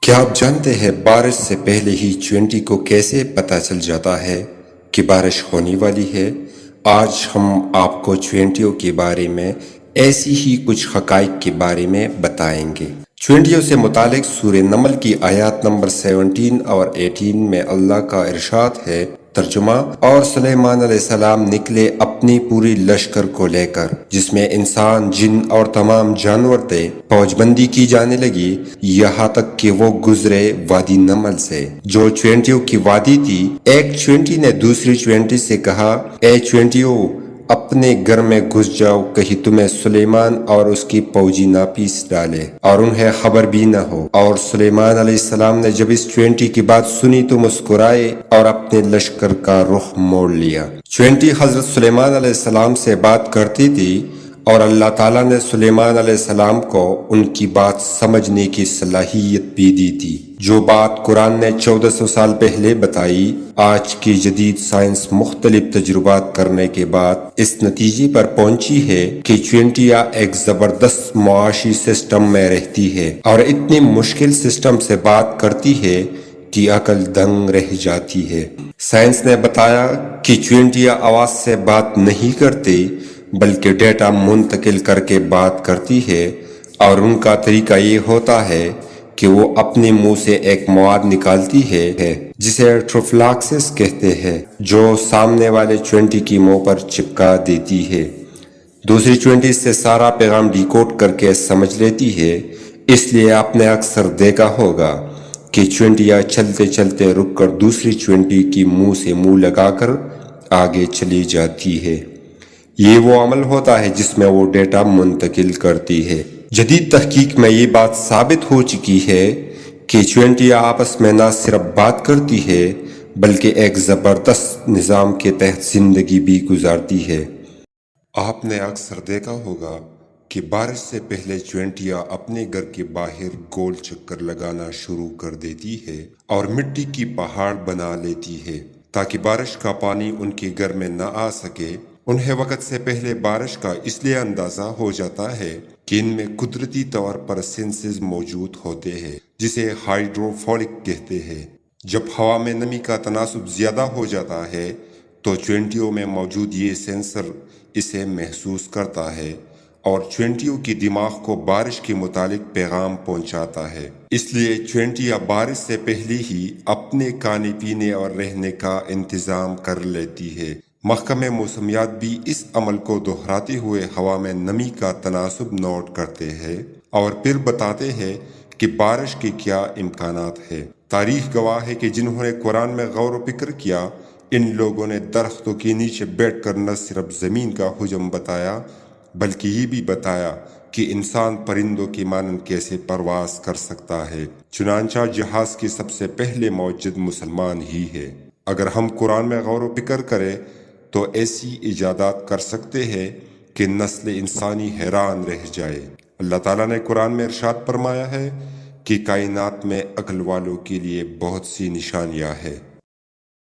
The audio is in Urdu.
کیا آپ جانتے ہیں بارش سے پہلے ہی چینٹی کو کیسے پتہ چل جاتا ہے کہ بارش ہونے والی ہے؟ آج ہم آپ کو چینٹیوں کے بارے میں ایسی ہی کچھ حقائق کے بارے میں بتائیں گے۔ چینٹیوں سے متعلق سورہ نمل کی آیات نمبر 17 اور 18 میں اللہ کا ارشاد ہے، ترجمہ: اور سلیمان علیہ السلام نکلے اپنی پوری لشکر کو لے کر، جس میں انسان، جن اور تمام جانور تھے۔ فوج بندی کی جانے لگی یہاں تک کہ وہ گزرے وادی نمل سے، جو چینٹیوں کی وادی تھی۔ ایک چینٹی نے دوسری چینٹی سے کہا، اے چینٹیوں، اپنے گھر میں گھس جاؤ، کہیں تمہیں سلیمان اور اس کی فوجی نہ پیس ڈالے اور انہیں خبر بھی نہ ہو۔ اور سلیمان علیہ السلام نے جب اس چینٹی کی بات سنی تو مسکرائے اور اپنے لشکر کا رخ موڑ لیا۔ چینٹی حضرت سلیمان علیہ السلام سے بات کرتی تھی اور اللہ تعالیٰ نے سلیمان علیہ السلام کو ان کی بات سمجھنے کی صلاحیت بھی دی تھی، جو بات قرآن نے 1400 سال پہلے بتائی۔ آج کی جدید سائنس مختلف تجربات کرنے کے بعد اس نتیجے پر پہنچی ہے کہ چینٹیاں ایک زبردست معاشی سسٹم میں رہتی ہے اور اتنی مشکل سسٹم سے بات کرتی ہے کہ عقل دنگ رہ جاتی ہے۔ سائنس نے بتایا کہ چینٹیاں آواز سے بات نہیں کرتی بلکہ ڈیٹا منتقل کر کے بات کرتی ہے، اور ان کا طریقہ یہ ہوتا ہے کہ وہ اپنے منہ سے ایک مواد نکالتی ہے جسے ٹروفلاکسس کہتے ہیں، جو سامنے والے چینٹی کی منہ پر چپکا دیتی ہے۔ دوسری چینٹی سے سارا پیغام ڈیکوڈ کر کے سمجھ لیتی ہے۔ اس لیے آپ نے اکثر دیکھا ہوگا کہ چینٹیاں چلتے چلتے رک کر دوسری چینٹی کی منہ سے منہ لگا کر آگے چلی جاتی ہے۔ یہ وہ عمل ہوتا ہے جس میں وہ ڈیٹا منتقل کرتی ہے۔ جدید تحقیق میں یہ بات ثابت ہو چکی ہے کہ چینٹیاں آپس میں نہ صرف بات کرتی ہے بلکہ ایک زبردست نظام کے تحت زندگی بھی گزارتی ہے۔ آپ نے اکثر دیکھا ہوگا کہ بارش سے پہلے چینٹیاں اپنے گھر کے باہر گول چکر لگانا شروع کر دیتی ہے اور مٹی کی پہاڑ بنا لیتی ہے تاکہ بارش کا پانی ان کے گھر میں نہ آ سکے۔ انہیں وقت سے پہلے بارش کا اس لیے اندازہ ہو جاتا ہے کہ ان میں قدرتی طور پر سینسز موجود ہوتے ہیں، جسے ہائیڈروفولک کہتے ہیں۔ جب ہوا میں نمی کا تناسب زیادہ ہو جاتا ہے تو چینٹیوں میں موجود یہ سینسر اسے محسوس کرتا ہے اور چینٹیوں کی دماغ کو بارش کے متعلق پیغام پہنچاتا ہے۔ اس لیے چینٹیاں بارش سے پہلے ہی اپنے کھانے پینے اور رہنے کا انتظام کر لیتی ہے۔ محکمہ موسمیات بھی اس عمل کو دہراتے ہوئے ہوا میں نمی کا تناسب نوٹ کرتے ہیں اور پھر بتاتے ہیں کہ بارش کے کیا امکانات ہیں۔ تاریخ گواہ ہے کہ جنہوں نے قرآن میں غور و فکر کیا، ان لوگوں نے درختوں کے نیچے بیٹھ کر نہ صرف زمین کا حجم بتایا بلکہ یہ بھی بتایا کہ انسان پرندوں کی مانند کیسے پرواز کر سکتا ہے۔ چنانچہ جہاز کے سب سے پہلے موجد مسلمان ہی ہے۔ اگر ہم قرآن میں غور و فکر کریں تو ایسی ایجادات کر سکتے ہیں کہ نسل انسانی حیران رہ جائے۔ اللہ تعالیٰ نے قرآن میں ارشاد فرمایا ہے کہ کائنات میں عقل والوں کے لیے بہت سی نشانیاں ہیں۔